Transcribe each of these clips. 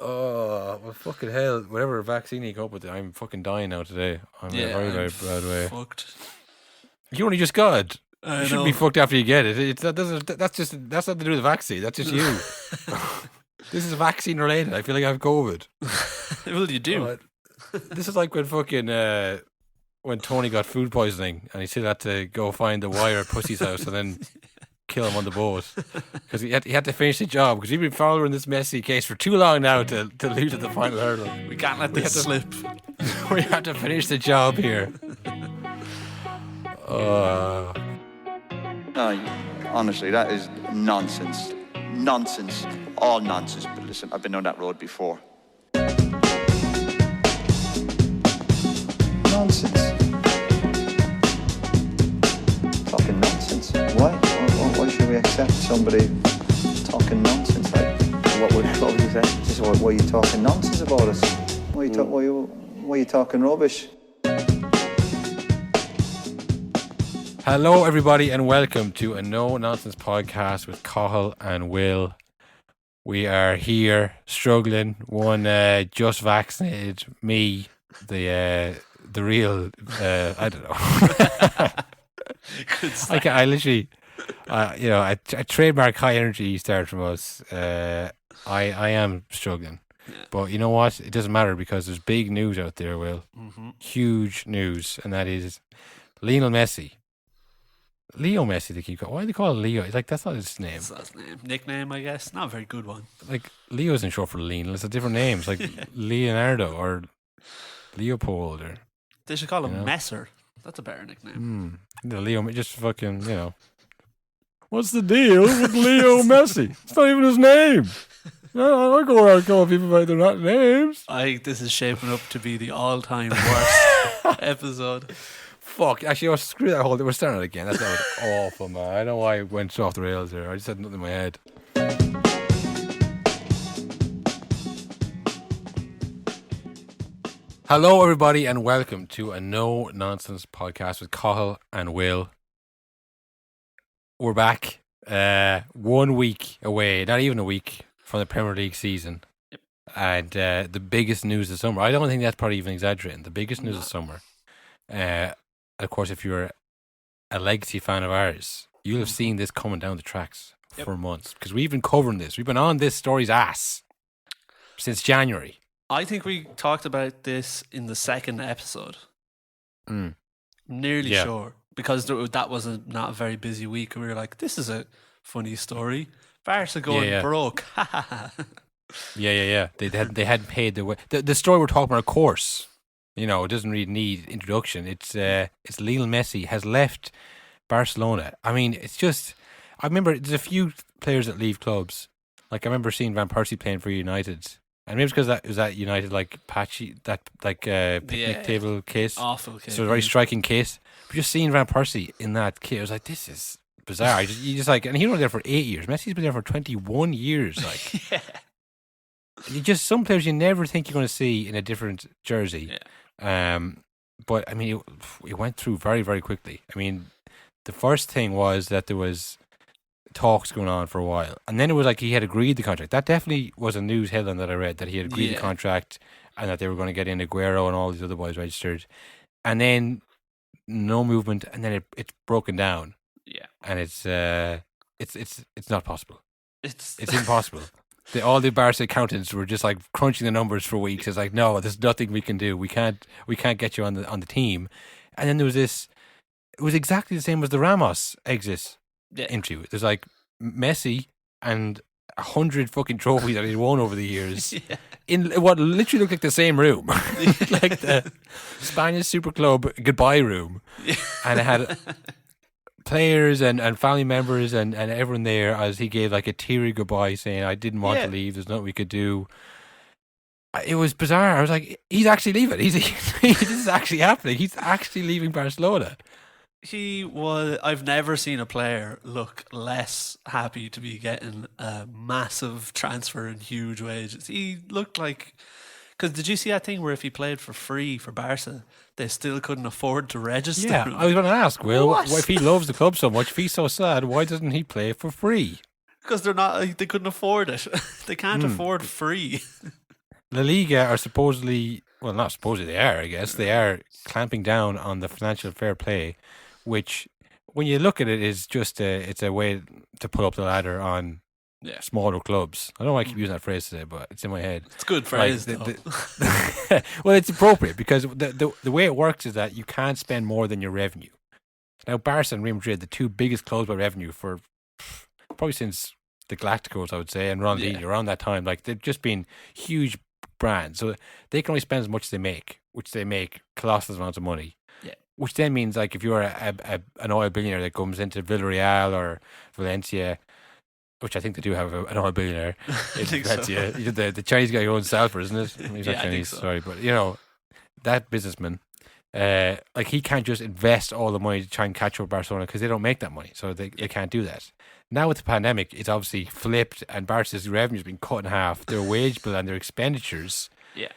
Oh, well, fucking hell. Whatever vaccine you come up with, I'm fucking dying now today. I'm in a very, very bad way. Fucked. You only just got it. I You shouldn't be fucked after you get it. That's nothing to do with the vaccine. That's just you. This is vaccine related. I feel like I have COVID. Well, you do. This is like when fucking when Tony got food poisoning and he still had to go find the wire at Pussy's house and then kill him on the boat because he had to finish the job because he'd been following this Messi case for too long now to lose at the final hurdle. We can't let this slip. We have to finish the job here. No, honestly, that is nonsense. Nonsense. All nonsense. But listen, I've been on that road before. Nonsense. Talking nonsense. Why should we accept somebody talking nonsense? Like, what would you say? Just why are you talking nonsense about us? Why are you talking rubbish? Hello, everybody, and welcome to a No Nonsense podcast with Cathal and Will. We are here struggling. One just vaccinated, me, the real. I don't know. I literally, I trademark high energy start from us. I am struggling, but you know what? It doesn't matter because there's big news out there. Will huge news, and that is Lionel Messi. Leo Messi, they keep calling. Why do they call it Leo? It's like, that's not his name. That's not his name. Nickname, I guess. Not a very good one. Like, Leo isn't short for Lionel. It's a different name. It's like Leonardo or Leopold or... They should call him Messer. That's a better nickname. The Leo, just fucking, What's the deal with Leo Messi? It's not even his name. No, I don't go around calling people by their not names. This is shaping up to be the all-time worst episode. Fuck, actually, screw that whole thing. We're starting it again. That was awful, man. I don't know why I went off the rails there. I just had nothing in my head. Hello, everybody, and welcome to a No Nonsense podcast with Cathal and Will. We're back 1 week away, not even a week, from the Premier League season. Yep. And the biggest news of summer. I don't think that's probably even exaggerating. The biggest news of summer. Of course, if you're a legacy fan of ours, you'll have seen this coming down the tracks for months because we've been covering this. We've been on this story's ass since January. I think we talked about this in the second episode. Nearly sure. Because that was not a very busy week. We were like, this is a funny story. Barca going broke. Yeah. They hadn't paid the story we're talking about, of course. It doesn't really need introduction. It's Lionel Messi has left Barcelona. I mean, it's just... I remember there's a few players that leave clubs. Like, I remember seeing Van Persie playing for United. And maybe it's because that was that United, like, patchy, that, like, picnic table case. Awful case. So a very striking case. But just seeing Van Persie in that kit, I was like, this is bizarre. And he was only there for 8 years. Messi's been there for 21 years. Like, some players you never think you're going to see in a different jersey. Yeah. But I mean, it went through very, very quickly. I mean, the first thing was that there was talks going on for a while, and then it was like he had agreed the contract. That definitely was a news headline that I read, that he had agreed the contract and that they were going to get in Aguero and all these other boys registered, and then no movement, and then it's broken down. Yeah, and it's not possible. It's impossible. All the Barca accountants were just like crunching the numbers for weeks. It's like, no, there's nothing we can do. We can't get you on the team. And then there was this. It was exactly the same as the Ramos exit interview. There's like Messi and 100 fucking trophies that he's won over the years in what literally looked like the same room, like the Spanish Super Club goodbye room, and it had players and family members and everyone there as he gave like a teary goodbye saying, I didn't want to leave, there's nothing we could do. It was bizarre. I was like, he's actually leaving. This is actually happening. He's actually leaving Barcelona. I've never seen a player look less happy to be getting a massive transfer and huge wages. He looked like... Because did you see that thing where if he played for free for Barca, they still couldn't afford to register him? I was going to ask, Will, what if he loves the club so much, if he's so sad, why doesn't he play for free? Because they couldn't afford it. They can't afford free. La Liga are supposedly, well, not supposedly, they are, I guess, they are clamping down on the financial fair play, which, when you look at it, is just it's a way to pull up the ladder on Yeah. smaller clubs. I don't know why I keep using that phrase today, but it's in my head. It's good phrase, though. Well, it's appropriate because the way it works is that you can't spend more than your revenue. Now, Barca and Real Madrid, the two biggest clubs by revenue for probably since the Galacticos, I would say, and Ronaldinho, around that time, like they've just been huge brands. So they can only spend as much as they make, which they make colossal amounts of money. Yeah. Which then means, like, if you're an oil billionaire that comes into Villarreal or Valencia, which I think they do have an oil billionaire. I think so. The Chinese guy who owns Salford, isn't it? He's not Yeah, I think Chinese, so. sorry, but that businessman, like, he can't just invest all the money to try and catch up Barcelona because they don't make that money, so they can't do that. Now with the pandemic, it's obviously flipped, and Barca's revenue's been cut in half. Their wage bill and their expenditures. Yeah.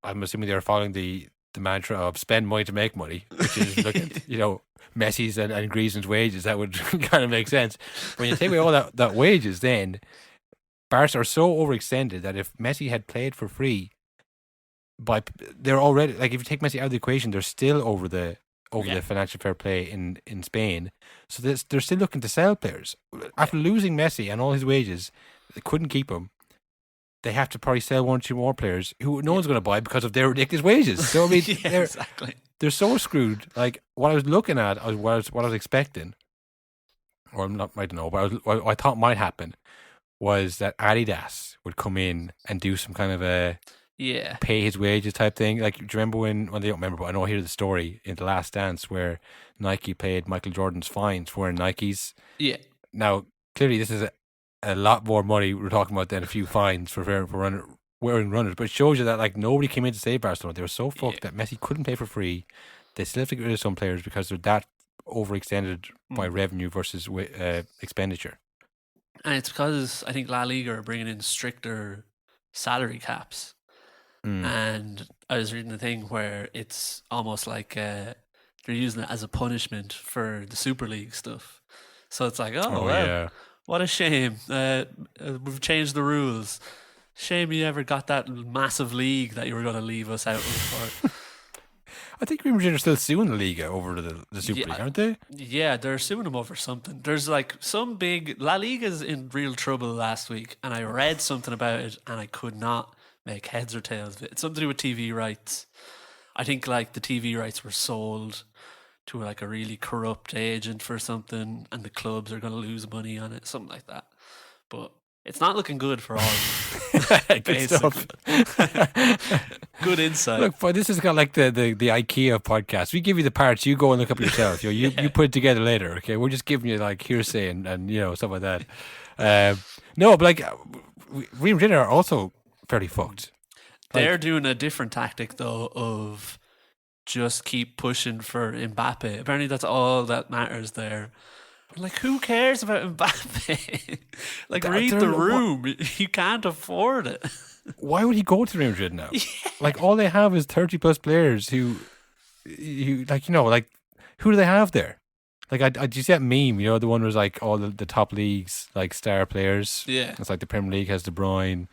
I'm assuming they're following the mantra of spend money to make money, which is look at Messi's and Griezmann's wages. That would kind of make sense. When you take away all that wages, then Barca are so overextended that if Messi had played for free, they're already, like, if you take Messi out of the equation, they're still over the financial fair play in Spain. So they're still looking to sell players after losing Messi and all his wages. They couldn't keep him. They have to probably sell one or two more players who no one's going to buy because of their ridiculous wages. So I mean, exactly. They're so screwed. Like, what I was looking at, what I was expecting, or I'm not, I don't know, but what I thought might happen was that Adidas would come in and do some kind of a pay his wages type thing. Like, do you remember when they don't remember, but I know I hear the story in The Last Dance where Nike paid Michael Jordan's fines for wearing Nikes. Yeah. Now, clearly, this is a lot more money we're talking about than a few fines for wearing runners, but it shows you that, like, nobody came in to save Barcelona. They were so fucked that Messi couldn't play for free. They still have to get rid of some players because they're that overextended by revenue versus expenditure. And it's because I think La Liga are bringing in stricter salary caps. And I was reading a thing where it's almost like they're using it as a punishment for the Super League stuff. So it's like, what a shame. We've changed the rules. Shame you ever got that massive league that you were going to leave us out with for. I think Real Madrid are still suing the Liga over the Super League, aren't they? Yeah, they're suing them over something. There's like some big... La Liga's in real trouble last week, and I read something about it, and I could not make heads or tails of it. It's something to do with TV rights. I think, like, the TV rights were sold to, like, a really corrupt agent for something, and the clubs are going to lose money on it, something like that. But it's not looking good for all of them. Good stuff. Good insight. Look, but this is kind of like the IKEA podcast. We give you the parts, you go and look up yourself. You put it together later, okay? We're just giving you, like, hearsay and stuff like that. No, but, like, Real Madrid are also fairly fucked. They're doing a different tactic, though, of just keep pushing for Mbappe. Apparently that's all that matters there. Like, who cares about Mbappe? Like, read the room. You can't afford it. Why would he go to Real Madrid now? Like, all they have is 30 plus players who like, who do they have there? Like, did you see that meme? The one was like all the top leagues, like, star players. Yeah. It's like the Premier League has De Bruyne,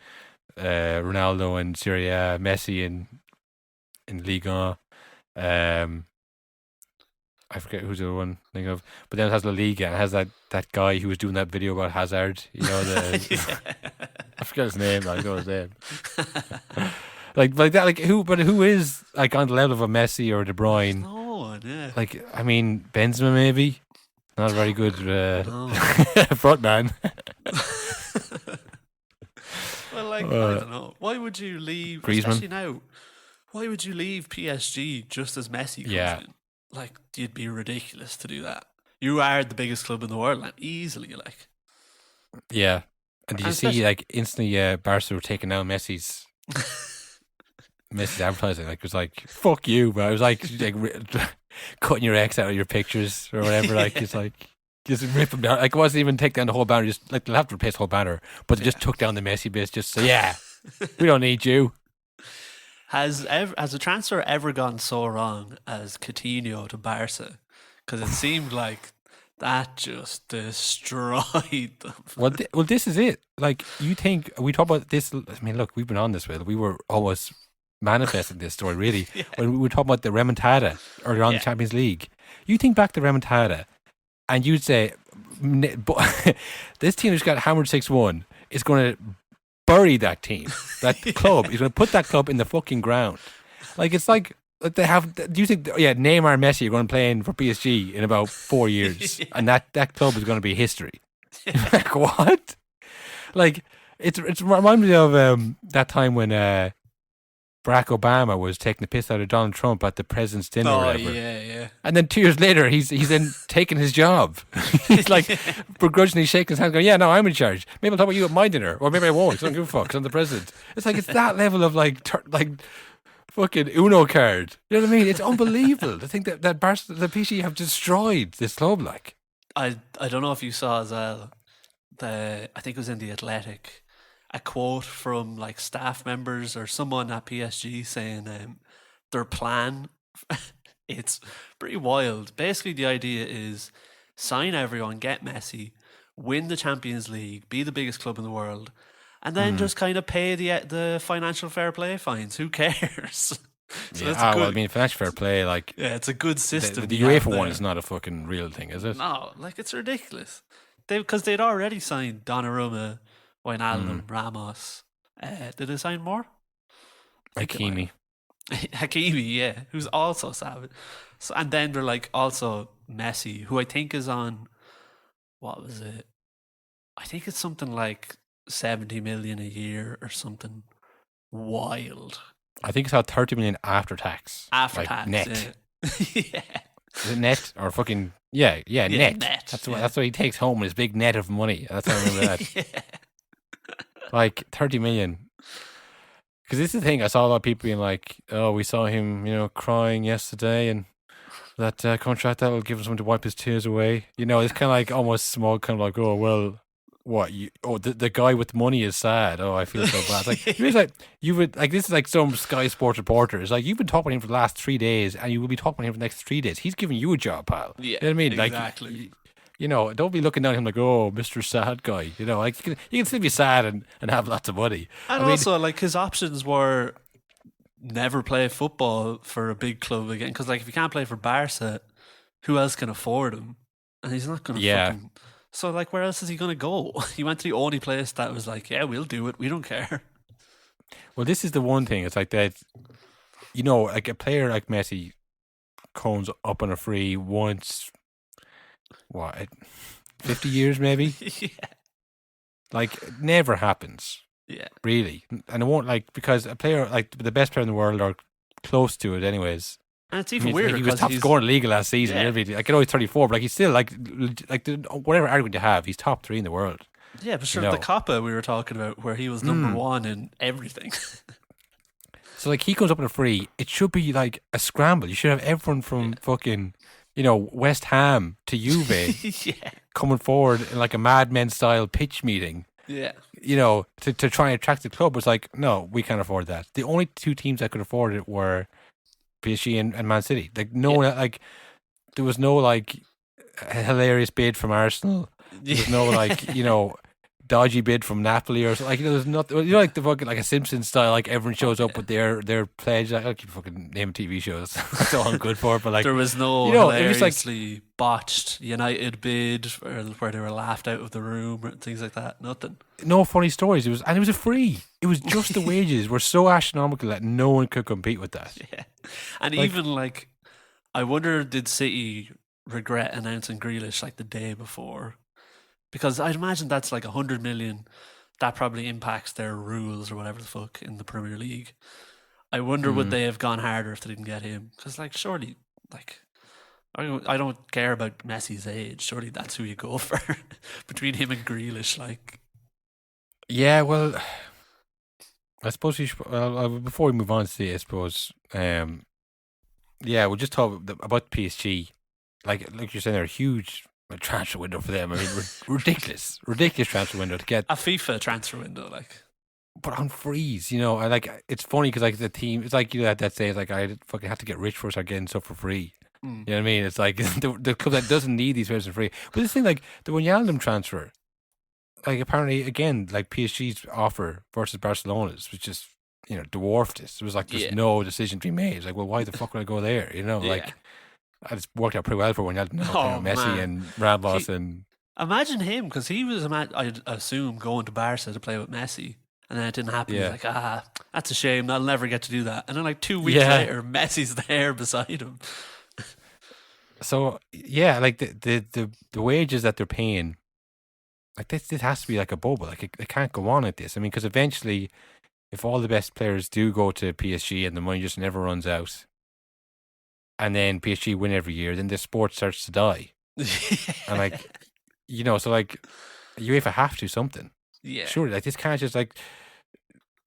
Ronaldo in Serie A, Messi in Liga. I forget who's the other one I think of, but then it has La Liga and it has that guy who was doing that video about Hazard. I forget his name. I know his name. like that. Like, who is, like, on the level of a Messi or a De Bruyne? No one. Yeah. Like, I mean, Benzema maybe. Not a very good front man. Well, like, I don't know. Why would you leave? Griezmann. Especially now. Why would you leave PSG just as Messi comes in? Like, you'd be ridiculous to do that. You are the biggest club in the world, easily, like. Yeah. And did you see, like, instantly Barca were taking down Messi's advertising? Like, it was like, fuck you, but it was like cutting your ex out of your pictures or whatever. Like, it's like, just rip them down. Like, it wasn't even take down the whole banner. Just, like, they'll have to replace the whole banner, but they just took down the Messi bits. Just so, we don't need you. Has a transfer ever gone so wrong as Coutinho to Barca? Because it seemed like That just destroyed them. Well, this is it. Like, you think we talk about this? I mean, look, we've been on this. We were almost manifesting this story really when we were talking about the remontada earlier on in the Champions League. You think back to remontada, and you'd say, this team who's got hammered 6-1 is going to bury that team, that club. He's going to put that club in the fucking ground. Like, it's like they have. Do you think? Neymar and Messi are going to play in for PSG in about 4 years, and that club is going to be history. Like, what? Like, it reminds me of that time when Barack Obama was taking the piss out of Donald Trump at the president's dinner or whatever. Yeah. And then 2 years later, he's then taking his job. He's like begrudgingly shaking his hand, going, "Yeah, no, I'm in charge. Maybe I'll talk about you at my dinner, or maybe I won't. 'Cause I don't give a fuck. 'Cause I'm the president." It's like, it's that level of like fucking Uno card. You know what I mean? It's unbelievable to think that the PSG have destroyed this club. Like, I don't know if you saw as well. I think it was in The Athletic, a quote from like staff members or someone at PSG saying their plan. It's pretty wild. Basically, the idea is sign everyone, get Messi, win the Champions League, be the biggest club in the world, and then just kind of pay the financial fair play fines. Who cares? So well, I mean, financial fair play, like, it's a good system. The UEFA one is not a fucking real thing, is it? No, like, it's ridiculous. Because they'd already signed Donnarumma, Wijnaldum, Ramos. Did they sign more? Hakimi. Hakimi, yeah, who's also savage. So, and then they're like also Messi, who I think is on, what was it? I think it's something like 70 million a year or something wild. I think it's about 30 million after tax. After like, tax, net. Yeah. Is it net or fucking net? That's what he takes home, his big net of money. That's how I remember that. Like 30 million. Because this is the thing, I saw a lot of people being like, "Oh, we saw him, crying yesterday, and that contract that will give him something to wipe his tears away." It's kind of like almost small, kind of like, "Oh, well, what? The guy with money is sad. Oh, I feel so bad." Like, you would like, this is like some Sky Sports reporter. It's like, you've been talking to him for the last 3 days, and you will be talking to him for the next 3 days. He's giving you a job, pal. Yeah, you know what I mean? exactly. Like, don't be looking down at him like, "Oh, Mr. Sad Guy." Like, you can still be sad and have lots of money. And also, like, his options were never play football for a big club again. Because, like, if you can't play for Barca, who else can afford him? And he's not going to fucking... So, like, where else is he going to go? He went to the only place that was like, "Yeah, we'll do it. We don't care." Well, this is the one thing. It's like that, like a player like Messi comes up on a free once, 50 years maybe? Yeah. Like, it never happens. Yeah. Really. And it won't, like, because a player, like the best player in the world, or close to it anyways. And it's even weirder. He was top scorer in the league last season. Yeah. Like, I know he's 34, but like, he's still like whatever argument you have, he's top 3 in the world. Yeah, but sure, the Copa we were talking about, where he was number 1 in everything. So, like, he comes up in a free. It should be like a scramble. You should have everyone from fucking, West Ham to Juve coming forward in like a Mad Men style pitch meeting. Yeah. To try and attract the club. Was like, no, we can't afford that. The only 2 teams that could afford it were PSG and Man City. Like, like, there was no like hilarious bid from Arsenal. There was no like, dodgy bid from Napoli or something. Like, there's nothing. Like the fucking, like a Simpsons style. Like, everyone shows up with their pledge. Like, I'll keep fucking naming TV shows. That's all I'm good for. But like, there was no hilariously botched United bid where they were laughed out of the room or things like that. Nothing. No funny stories. It was a free. It was just the wages were so astronomical that no one could compete with that. Yeah, and like, even like, I wonder, did City regret announcing Grealish like the day before? Because I'd imagine that's like 100 million. That probably impacts their rules or whatever the fuck in the Premier League. I wonder would they have gone harder if they didn't get him? Because like, surely, like, I don't care about Messi's age. Surely that's who you go for between him and Grealish. Like, yeah, well, I suppose we should. Before we move on to I suppose, we'll just talk about PSG. Like you're saying, they're a huge transfer window for them. I mean, ridiculous transfer window to get a FIFA transfer window, like. But on freeze, I like. It's funny because like the team, it's like that say it's like I fucking have to get rich first. I'm getting stuff for free. You know what I mean? It's like the club that doesn't need these players for free. But this thing, like the Wijnaldum transfer, like apparently again, like PSG's offer versus Barcelona's, was just dwarfed this. It was like there's no decision to be made. It's like, well, why the fuck would I go there? Like it's worked out pretty well for Wijnaldum now. Oh, Messi man. and Ramos and Imagine him, because he was, I'd assume, going to Barca to play with Messi, and then it didn't happen. Yeah. He's like, that's a shame. I'll never get to do that. And then like 2 weeks Yeah. later, Messi's there beside him. so yeah, like the wages that they're paying, like this has to be like a bubble. Like it can't go on like this. I mean, because eventually, if all the best players do go to PSG and the money just never runs out, and then PSG win every year, then the sport starts to die. And like, so like UEFA have to do something. Yeah. Sure, like this can't just like.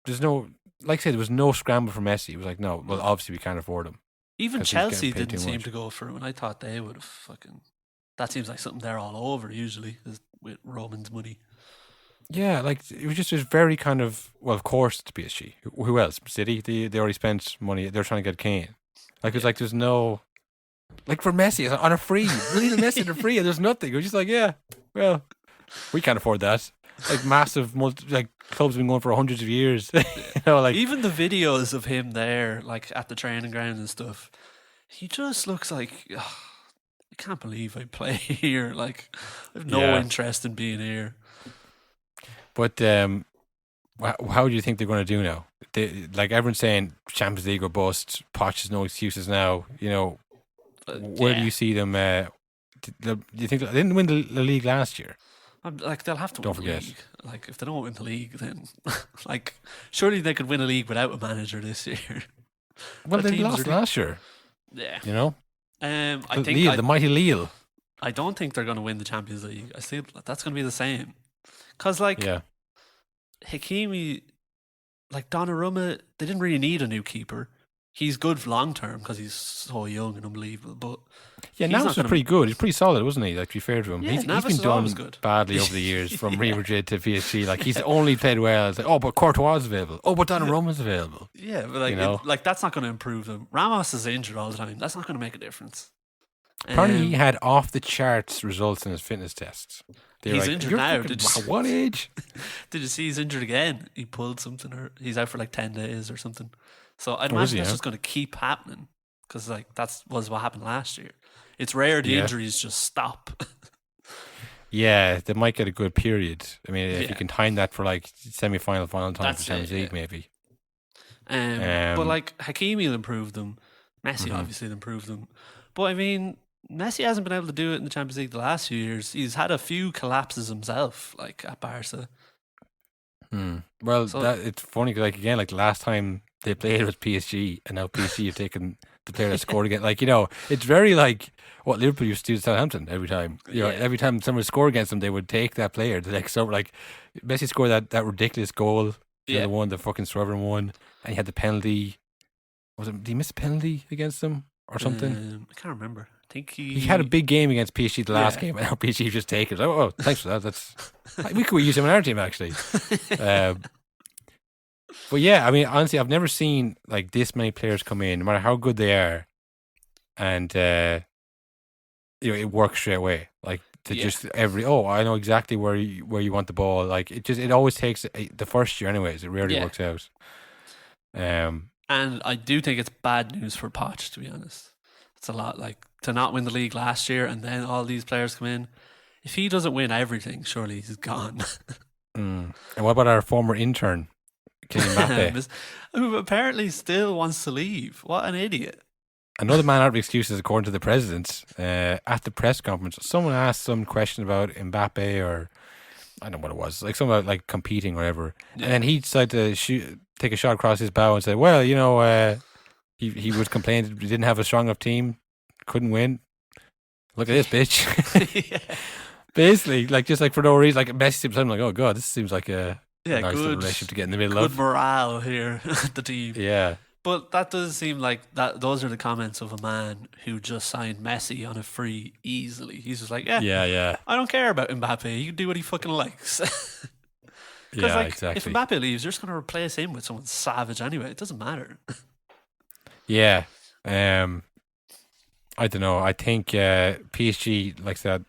There's no, like I said, there was no scramble for Messi. It was like, no, well, obviously we can't afford him. Even 'Cause he's getting Chelsea paid didn't too seem much. to go for him, and I thought they would have fucking. That seems like something they're all over usually, is with Roman's money. Yeah, like it was very kind of, well, of course it's PSG. Who else? City. They already spent money. They're trying to get Kane. Like it's like there's no, like for Messi it's on a free, Lionel Messi on a free, and there's nothing. It was just like, yeah, well, we can't afford that. Like massive, like clubs have been going for hundreds of years. Like Even the videos of him there, like at the training ground and stuff, he just looks like, I can't believe I play here. Like, I have no interest in being here. But how do you think they're going to do now? Like everyone's saying, Champions League or bust. Poch has no excuses now. Where do you see them? Do you think they didn't win the league last year? Like, they'll have to Don't win forget. the league. Like, if they don't win the league, then like, surely they could win a league without a manager this year. Well, The they teams lost are- last year. Yeah. I think the mighty Lille. I don't think they're going to win the Champions League. I see that's going to be the same. Because, like, Yeah, Hakimi, like Donnarumma, they didn't really need a new keeper. He's good for long term because he's so young and unbelievable. But yeah. he's Navas not was gonna- pretty good. He's pretty solid, wasn't he? Like to be fair to him, Yeah, he's Navas been is always done good. badly over the years from Yeah. Real Madrid to PSG. Like he's only played well. It's like, oh, but Courtois is available. Oh, but Donnarumma's available. yeah, but like, like that's not going to improve them. Ramos is injured all the time. That's not going to make a difference. Apparently, he had off the charts results in his fitness tests. They were He's like, injured "You're now, fucking- did you- What age? Did you see he's injured again? He pulled something, or he's out for like 10 days or something. So I'd Oh, is imagine he, that's yeah? just going to keep happening because like was what happened last year. It's rare the Yeah. injuries just stop. Yeah, they might get a good period. I mean, if Yeah. you can time that for like semi-final, final time That's for Champions it, League, yeah. maybe. But like Hakimi will improve them. Messi obviously will improve them. But I mean, Messi hasn't been able to do it in the Champions League the last few years. He's had a few collapses himself, like at Barca. Well, So- it's funny 'cause, like again, like the last time they played with PSG, and now PSG have taken the player that scored again. Like it's very like what Liverpool used to do to Southampton every time. Yeah. Every time someone scored against them, they would take that player the next summer. Like Messi scored that ridiculous goal, Yeah. the one the fucking Swervin one, and he had the penalty. Did he miss a penalty against them or something? I can't remember. I think He had a big game against PSG the last Yeah. game, and now PSG just take it. Oh, thanks for that. That's we could use him in our team actually. But yeah, I mean, honestly, I've never seen like this many players come in, no matter how good they are, and it works straight away. Like to Yeah. just I know exactly where you want the ball. Like it always takes the first year, anyways. It rarely Yeah. works out. And I do think it's bad news for Poch, to be honest. It's a lot, like, to not win the league last year and then all these players come in. If he doesn't win everything, surely he's gone. And what about our former intern, Kylian Mbappe? Who apparently still wants to leave. What an idiot. Another man out of excuses, according to the president. At the press conference, someone asked some question about Mbappe, or I don't know what it was, like something about like competing or whatever. Yeah. And then he decided to take a shot across his bow and say, "Well, he was complaining he didn't have a strong enough team, couldn't win. Look at this bitch." Yeah. Basically, like just like for no reason, like Messi seems like, "Oh god, this seems like a Yeah, nice little good, relationship to get in the middle good of." morale here at the team. Yeah. But that does seem like that. Those are the comments of a man who just signed Messi on a free easily. He's just like, Yeah. I don't care about Mbappe. He can do what he fucking likes. Because Yeah, like, exactly. if Mbappe leaves, you're just going to replace him with someone savage anyway. It doesn't matter. Yeah. I don't know. I think PSG, like I said,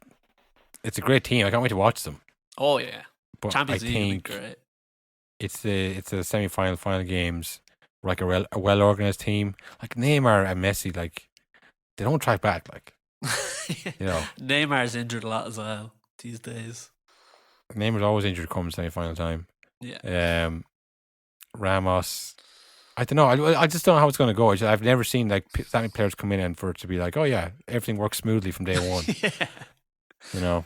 it's a great team. I can't wait to watch them. Oh yeah, But Champions I League would think be great. it's the semi-final, final games, like a well organized team. Like Neymar and Messi, like they don't track back. Like you know, Neymar's injured a lot as well these days. Neymar's always injured come semi-final time. Yeah. Ramos. I don't know. I just don't know how it's going to go. I've never seen like that many players come in and for it to be like, oh yeah, everything works smoothly from day one. Yeah. You know.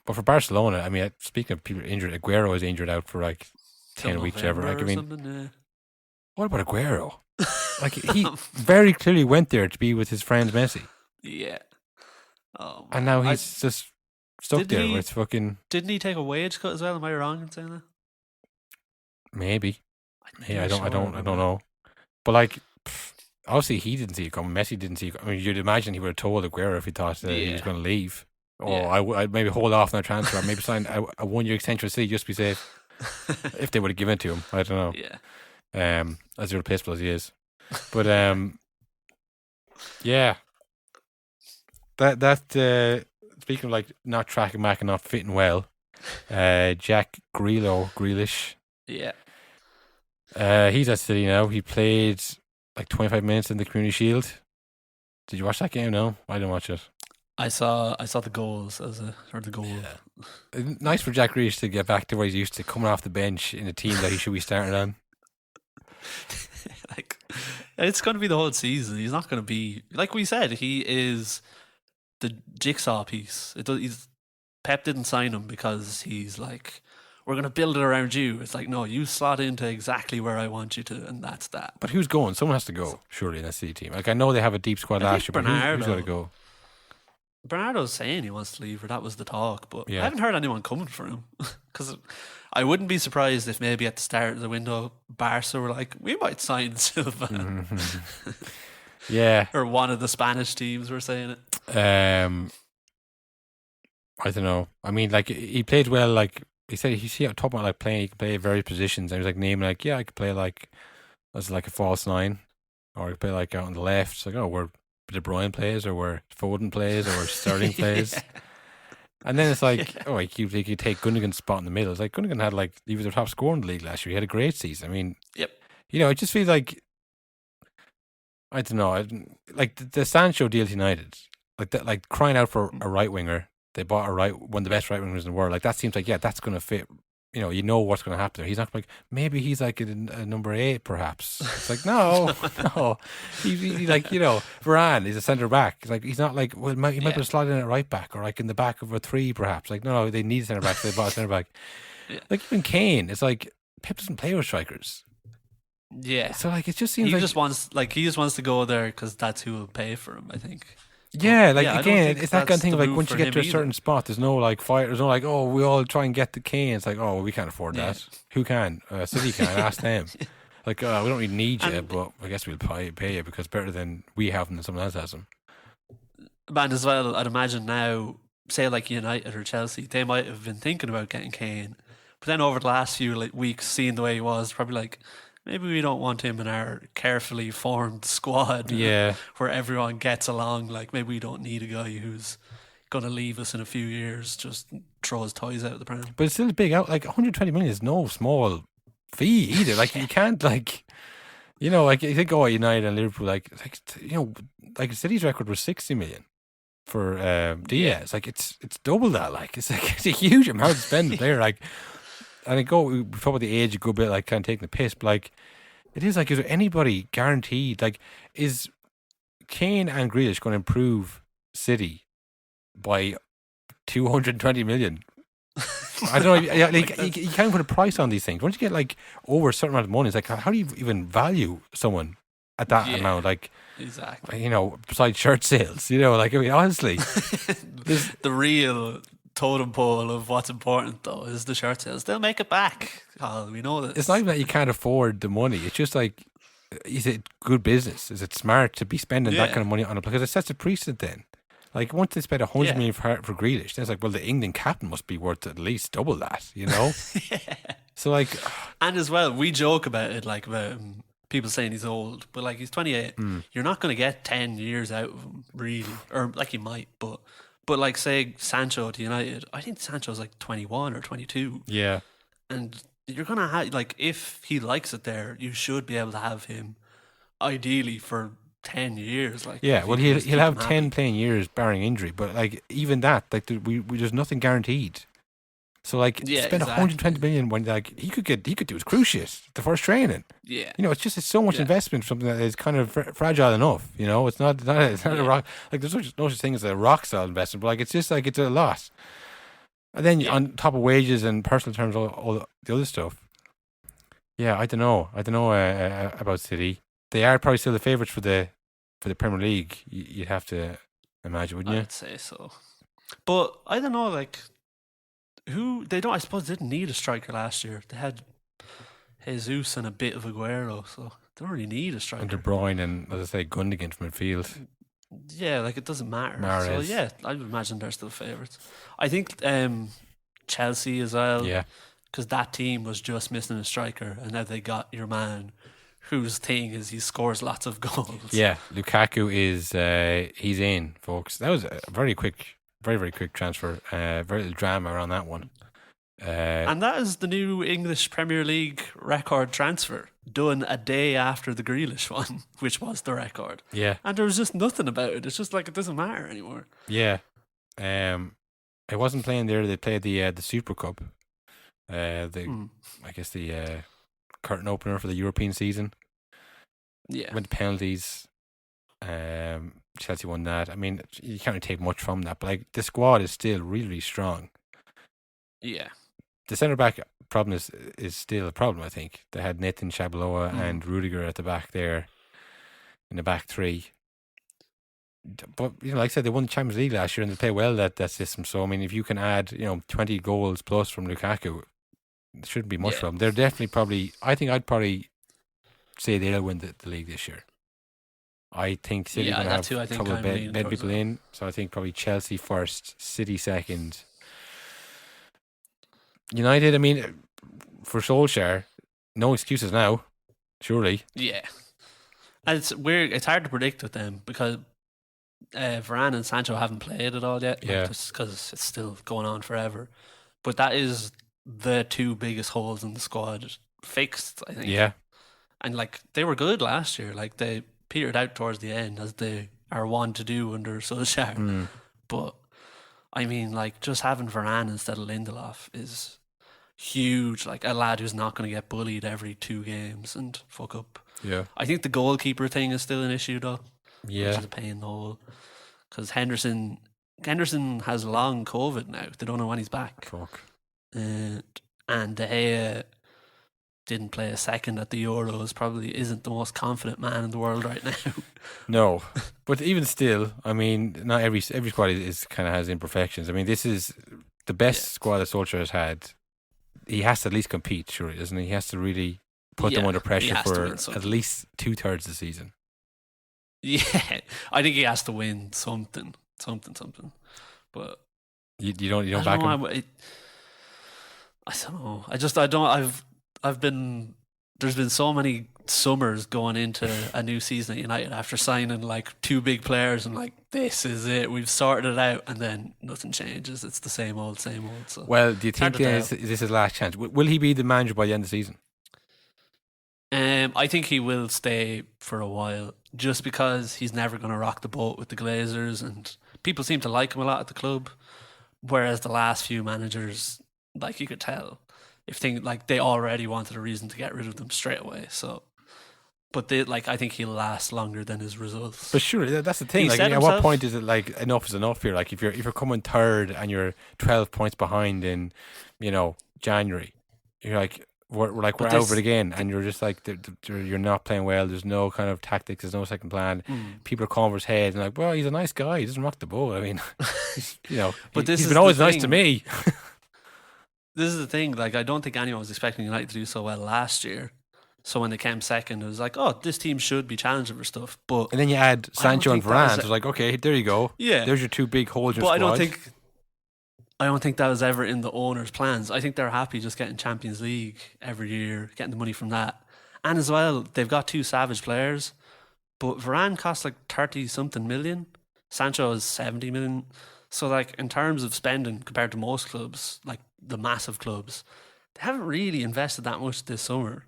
But for Barcelona, I mean, speaking of people injured, Aguero is injured out for like 10 weeks, ever. Like, I mean, what about Aguero? Like he very clearly went there to be with his friend Messi, Yeah. Oh, and now he's just stuck Did there. he- Where it's fucking didn't he take a wage cut as well? Am I wrong in saying that? maybe. Yeah, I Nearly don't sure. know. But like, obviously he didn't see it coming. Messi didn't see it. I mean, you'd imagine he would have told Aguero if he thought he was Yeah. going to leave. Or Yeah. I'd maybe hold off on that transfer. Or maybe sign a 1-year extension with City just to be safe. If they would have given it to him, I don't know. Yeah. As irreplaceable as he is. But yeah. That speaking of like not tracking back and not fitting well, Jack Grealish, Yeah. he's at City now. He played like 25 minutes in the Community Shield. Did you watch that game? No, I didn't watch it. I saw the goals or the goal. Nice for Jack Grealish to get back to where he's used to, coming off the bench in a team that he should be starting on. Like, it's going to be the whole season. He's not going to be, like we said, he is the jigsaw piece. Pep didn't sign him because he's like, we're going to build it around you. It's like, no, you slot into exactly where I want you to, and that's that. But who's going? Someone has to go, surely, in that City team. Like, I know they have a deep squad I last think year, but who's Bernardo. got to go? Bernardo's saying he wants to leave, or that was the talk, but Yeah. I haven't heard anyone coming for him. Because I wouldn't be surprised if maybe at the start of the window, Barca were like, we might sign Silva. Mm-hmm. Yeah. Or one of the Spanish teams were saying it. I don't know. I mean, like, he played well. Like, he said, he talking about like playing, he can play various positions. And he was like naming, like, yeah, I could play like as like a false nine, or I could play like out on the left. It's like, oh, where De Bruyne plays, or where Foden plays, or where Sterling plays. Yeah. And then it's like, oh, he could take Gundogan's spot in the middle. It's like Gundogan had like, he was the top scorer in the league last year. He had a great season. I mean, Yep. you know, it just feels like, I don't know, like the Sancho deal to United, like that, like crying out for a right winger. They bought one of the best right wingers in the world. Like that seems like, yeah, that's going to fit. You know what's going to happen there. He's not like, maybe he's like a number 8, perhaps. It's like, no. He like, Varane is a centre back. It's like, he's not like, well, he might be slotted in at right back, or like in the back of a 3, perhaps. Like, no, they need a centre back, so they bought a centre back. Yeah. Like even Kane, it's like Pep doesn't play with strikers. Yeah. So like, it just seems He like just wants to go there because that's who will pay for him, I think. yeah, like Yeah, I don't again, think it's that kind of that's thing the of like move once you for get him to a either. certain spot, there's no like fight, there's no like, oh, we all try and get the Kane. It's like, oh, well, we can't afford Yeah. that. Who can? City can. Ask them. Like, we don't really need you, And- but I guess we'll pay you because better than we have them than someone else has them. And as well, I'd imagine now, say like United or Chelsea, they might have been thinking about getting Kane, but then over the last few weeks, seeing the way he was, probably like, maybe we don't want him in our carefully formed squad. Yeah. Where everyone gets along. Like, maybe we don't need a guy who's going to leave us in a few years, just throw his toys out of the pram. But it's still big out. Like 120 million is no small fee either. Like you can't like, like you think, oh, United and Liverpool, like City's record was 60 million for Diaz. Like it's double that. Like it's a huge amount to spend there. Like, and we talk about the age a good bit, like kind of taking the piss, but like it is like, is there anybody guaranteed? Like, is Kane and Grealish going to improve City by 220 million? I don't know. Yeah, like you can't put a price on these things. Once you get like over a certain amount of money, it's like, how do you even value someone at that Yeah. amount? Like, Exactly. besides shirt sales, like, I mean, honestly, The real totem pole of what's important, though, is the shirt sales. They'll make it back. Oh, we know this. it's not even that you can't afford the money. It's just like, is it good business? Is it smart to be spending that Yeah. kind of money on it? Because it sets a precedent then. Like, once they spend 100 Yeah. million for Grealish, then it's like, well, the England captain must be worth at least double that, Yeah. So, like, And as well, we joke about it, like about people saying he's old, but like he's 28. You're not going to get 10 years out of him, really, or like you might, but like say Sancho to United, I think Sancho's like 21 or 22, Yeah. and you're gonna have like if he likes it there, you should be able to have him ideally for 10 years. Like Yeah, if well, you can just he'll keep have him 10 happy. playing years barring injury, but like even that, like there's nothing guaranteed. So like Yeah, spend exactly. 120 million when like he could do his cruise shit the first training. Yeah, It's so much Yeah. investment for something that is kind of fragile enough. It's not a Yeah. rock. Like there's no such thing as a rock solid investment, but like it's just like it's a lot. And then Yeah. on top of wages and personal terms, all the other stuff. Yeah, I don't know about City. They are probably still the favourites for the Premier League. You'd have to imagine, wouldn't you? I'd say so. But I don't know, like who they don't. I suppose didn't need a striker last year. They had Jesus and a bit of Aguero, so they don't really need a And striker. De Bruyne and, as I say, Gundogan from midfield. Yeah, like it doesn't matter. So Mahrez. yeah, I would imagine they're still favourites. I think Chelsea as well. Yeah, Because that team was just missing a striker, and now they got your man, whose thing is he scores lots of goals. yeah. Lukaku is he's in, folks. That was a very quick transfer. Very little drama around that one. And that is the new English Premier League record transfer, done a day after the Grealish one, which was the record. Yeah, And there was just nothing about it. It's just like it doesn't matter anymore. yeah. I wasn't playing there. They played the Super Cup. I guess the curtain opener for the European season. Yeah. Went to penalties. Chelsea won that. I mean, you can't really take much from that, but like the squad is still really, really strong. Yeah. The centre back problem is still a problem. I think they had Nathan Shabalova and Rudiger at the back there, in the back three. But like I said, they won the Champions League last year and they play well that system. So I mean, if you can add 20 goals plus from Lukaku, it shouldn't be much Yeah. for them. They're definitely probably. I think I'd probably say they'll win the league this year. I think City Yeah, going to that's have who I a think couple of I'm bed leaning towards people that. in. So I think probably Chelsea first, City second. United, I mean, for Solskjaer, no excuses now, surely. Yeah. And it's weird. It's hard to predict with them because Varane and Sancho haven't played at all yet. Yeah. Just because it's still going on forever. But that is the two biggest holes in the squad fixed, I think. Yeah. And like they were good last year. Like they petered out towards the end as they are wont to do under Solskjaer. But I mean, like just having Varane instead of Lindelof is huge. Like a lad who's not going to get bullied every 2 games and fuck up. Yeah. I think the goalkeeper thing is still an issue though. Which Yeah. is a pain in the hole. Because Henderson has long COVID now. They don't know when he's back. Fuck. And De Gea didn't play a second at the Euros. Probably isn't the most confident man in the world right now. No. But even still, I mean, not every squad is kind of has imperfections. I mean, this is the best squad that Solskjaer has had. He has to at least compete, surely, doesn't he? He has to really put them Yeah, under he pressure has to for win at something. least 2/3 of the season. Yeah, I think he has to win something. But You don't I back don't him. know. I don't know. I don't. I've been. There's been so many summers going into a new season at United after signing like 2 big players and like this is it. We've sorted it out, and then nothing changes. It's the same old. So Well, do you hard think to is this his last chance? Will he be the manager by the end of the season? I think he will stay for a while, just because he's never going to rock the boat with the Glazers, and people seem to like him a lot at the club. Whereas the last few managers, like you could tell, they already wanted a reason to get rid of them straight away. So, but I think he'll last longer than his results. But surely that's the thing. He Like, said at what himself- point is it like enough is enough here? Like, if you're coming third and you're 12 points behind in, January, you're like we're out of it again, and you're just like you're not playing well. There's no kind of tactics. There's no second plan. People are calling for his head and like, well, he's a nice guy. He doesn't rock the boat. I mean, But this he's is been always the nice to thing. me. This is the thing. Like, I don't think anyone was expecting United to do so well last year. So when they came second, it was like, oh, this team should be challenging for stuff. But And then you add Sancho and think that was Varane. So it's like, okay, there you go. Yeah. There's your 2 big holes in your But squad. I don't think that was ever in the owners' plans. I think they're happy just getting Champions League every year, getting the money from that, And as well, they've got 2 savage players, but Varane costs like 30 something million. Sancho is 70 million. So like in terms of spending compared to most clubs, like the massive clubs, they haven't really invested that much this summer.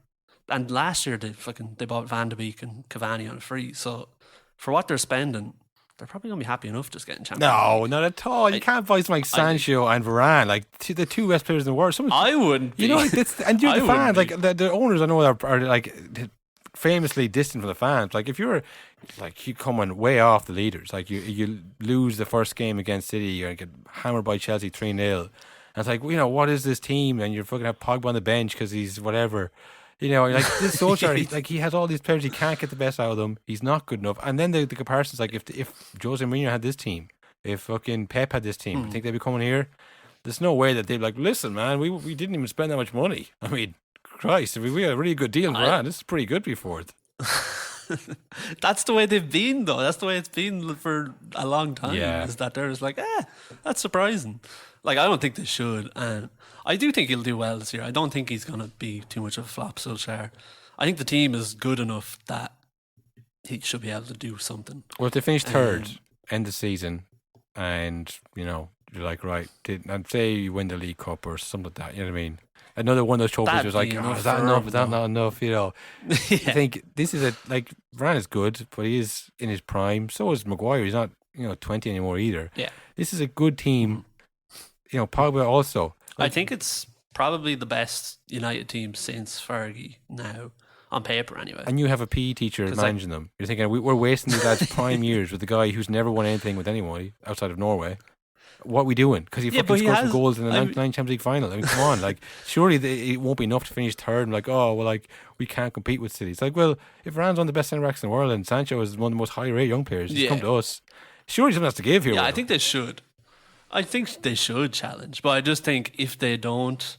And last year they bought Van de Beek and Cavani on a free. So for what they're spending, they're probably gonna be happy enough just getting Champions No, League. not at all. You can't buy something like Sancho and Varane, like the 2 best players in the world. I wouldn't. You know, like this, and you're I the fans, wouldn't like the owners. I know are like famously distant from the fans. Like if you're like you coming way off the leaders, like you lose the first game against City, you get hammered by Chelsea 3-0, and it's like, you know, what is this team? And you're fucking have Pogba on the bench because he's whatever. You know, like this Solskjaer, like he has all these players, he can't get the best out of them. He's not good enough. And then the comparisons, like if Jose Mourinho had this team, if fucking Pep had this team, I think they'd be coming here. There's no way that they'd be like, listen, man, we didn't even spend that much money. I mean, Christ, we had a really good deal, Varane. This is pretty good before it. That's the way they've been, though. That's the way it's been for a long time. Yeah. Is that they're just like, that's surprising. Like, I don't think they should. And I do think he'll do well this year. I don't think he's going to be too much of a flop, Solskjaer. I think the team is good enough that he should be able to do something. Well, if they finish third, end the season, and, you know, you're like, right, and say you win the League Cup or something like that, you know what I mean? Another one of those trophies was like, is that enough? Is that not enough? You know, I think this is like Varane is good, but he is in his prime. So is Maguire. He's not 20 anymore either. Yeah, this is a good team. You know, Pogba also. I think it's probably the best United team since Fergie now, on paper anyway. And you have a PE teacher managing them. You're thinking we're wasting these lads' prime years with the guy who's never won anything with anyone outside of Norway. What are we doing? Because he fucking scored some goals in the 9 Champions League final. I mean, come on, like surely it won't be enough to finish third. And like, oh well, like we can't compete with City. It's like, well, if Varane's one of the best centre backs in the world and Sancho is one of the most high-rate young players, he's come to us. Surely something has to give here. Yeah, I think they should. I think they should challenge, but I just think if they don't,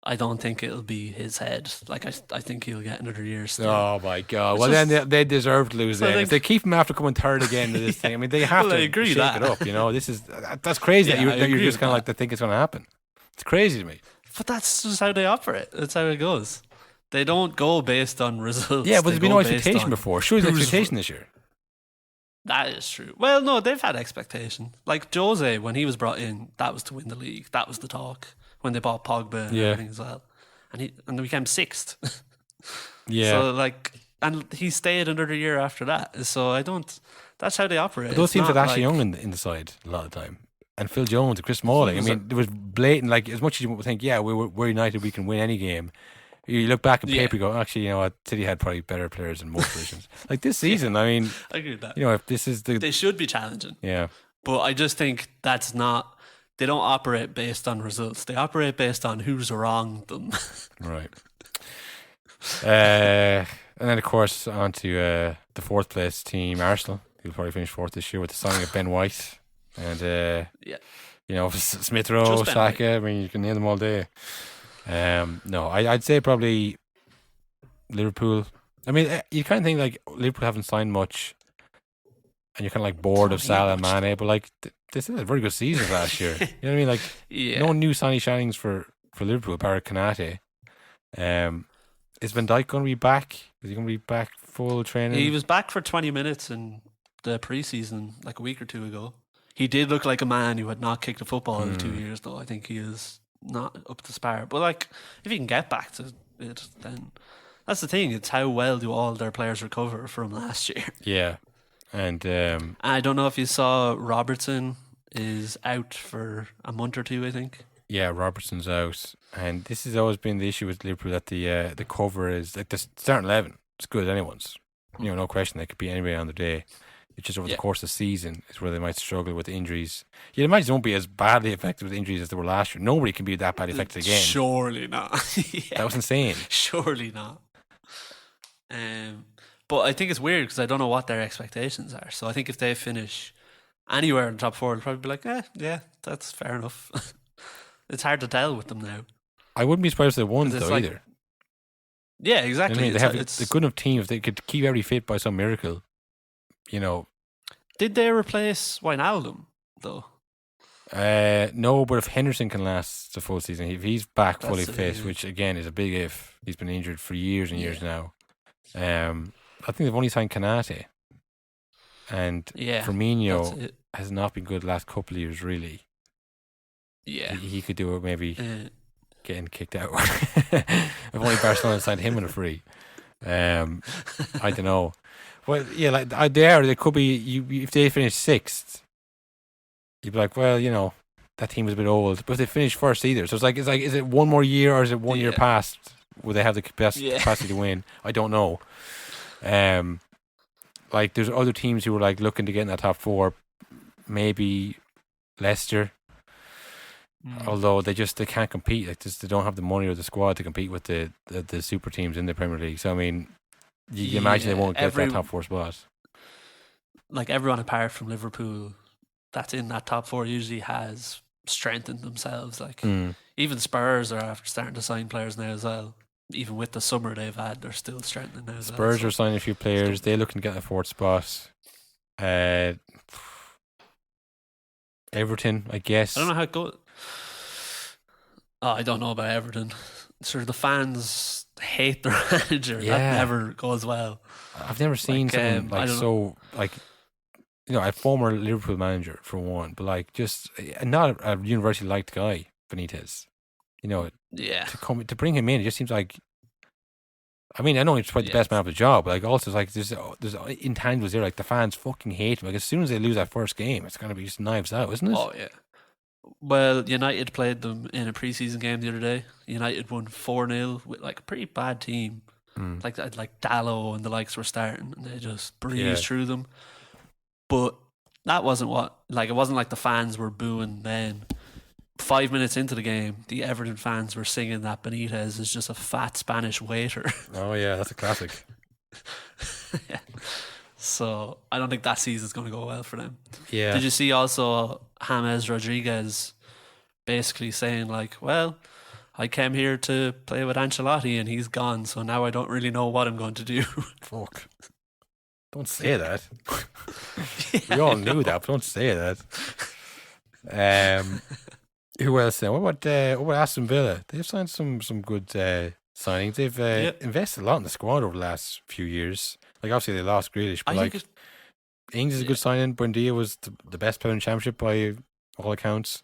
I don't think it'll be his head. Like I think he'll get another year still. Oh my god! Well, then they deserve to lose. Then if they keep him after coming third again to this thing, I mean, they have to shake it up. You know, that's crazy that you're just kind of like to think it's going to happen. It's crazy to me. But that's just how they operate. That's how it goes. They don't go based on results. Yeah, but there's been no expectation before. Sure, there's expectation this year. That is true. Well, no, they've had expectation. Like Jose, when he was brought in, that was to win the league. That was the talk. When they bought Pogba and everything as well, and they became 6th. Yeah. So like, and he stayed another year after that. So I don't. That's how they operate. But those teams had Ashley Young in the side a lot of the time, and Phil Jones and Chris Smalling. I mean, there was blatant. Like as much as you think, yeah, we're United, we can win any game. You look back at paper, you go, actually, you know what? City had probably better players in most positions. Like this season, I mean, I agree with that. You know, if this is they should be challenging. Yeah. But I just think that's not. They don't operate based on results. They operate based on who's wrong them. Right. And then, of course, on to the 4th place team, Arsenal, who'll probably finish 4th this year with the signing of Ben White. And, you know, Smith Rowe, Saka. I mean, you can name them all day. No, I'd say probably Liverpool. I mean, you kind of think like Liverpool haven't signed much, and you're kind of like bored of Salah and Mane, but like this is a very good season last year. You know what I mean? Like, no new shiny shinings for Liverpool apart Kanate. Is Van Dijk going to be back? Is he going to be back full training? He was back for 20 minutes in the preseason like a week or two ago. He did look like a man who had not kicked a football in 2 years, though. I think he is not up to par. But like, if he can get back to it, then that's the thing. It's how well do all their players recover from last year. Yeah. And I don't know if you saw Robertson is out for a month or two, I think. Yeah, Robertson's out. And this has always been the issue with Liverpool, that the cover is like the starting 11. It's good as anyone's. You know, no question. They could be anybody on the day. It's just over the course of the season is where they might struggle with the injuries. You'd imagine they won't be as badly affected with injuries as they were last year. Nobody can be that badly affected again. Surely not. That was insane. Surely not. But I think it's weird because I don't know what their expectations are. So I think if they finish anywhere in the top 4, they'll probably be like, yeah, that's fair enough. It's hard to tell with them now. I wouldn't be surprised if they won, though, like, either. Yeah, exactly. I mean, they have a good enough team. If they could keep everybody fit by some miracle, you know. Did they replace Wijnaldum, though? No, but if Henderson can last the full season, if he's back fully fit, which again is a big if, he's been injured for years and years now. I think they've only signed Kanate, and Yeah, that's Firmino it. has not been good the last couple of years. Really, Yeah. he could do it maybe Uh, getting kicked out. If only Barcelona signed him on a free. I don't know. Well, yeah, like they could be. If they finish sixth, you'd be like, well, that team is a bit old. But if they finish first either, so it's like, is it one more year or is it 1 year Yeah. past? Will they have the Yeah. capacity to win? I don't know. Like there's other teams who are like looking to get in that top four. Maybe Leicester, although they can't compete. Like they don't have the money or the squad to compete with the super teams in the Premier League. So I mean, you imagine they won't get that top four spot. Like everyone apart from Liverpool that's in that top four usually has strengthened themselves. Like even Spurs are after starting to sign players now as well. Even with the summer they've had, they're still strengthening now as well. Spurs are signing a few players. They're looking to get a fourth spot. Everton, I guess. I don't know how it goes. Oh, I don't know about Everton. Sort of the fans hate their manager. Yeah. That never goes well. I've never seen something a former Liverpool manager for one, but like just not a universally liked guy, Benitez. Yeah. To bring him in, it just seems like. I mean, I know he's probably the best man of the job, but like also like there's intangibles there. Like the fans fucking hate him. Like as soon as they lose that first game, it's gonna be just knives out, isn't it? Oh yeah. Well, United played them in a preseason game the other day. United won 4-0 with like a pretty bad team. Like Dallo and the likes were starting, and they just breezed through them. But that wasn't it wasn't like the fans were booing then. 5 minutes into the game, the Everton fans were singing that Benitez is just a fat Spanish waiter. Oh yeah, that's a classic. Yeah. So I don't think that season's going to go well for them. Yeah. Did you see also James Rodriguez basically saying like, well, I came here to play with Ancelotti and he's gone, so now I don't really know what I'm going to do. Fuck. Don't say that. We all knew that, but don't say that. Who else then? What about Aston Villa? They've signed some good signings. They've invested a lot in the squad over the last few years. Like obviously they lost Grealish, but Ings is a good signing. Buendia was the best player in the Championship by all accounts.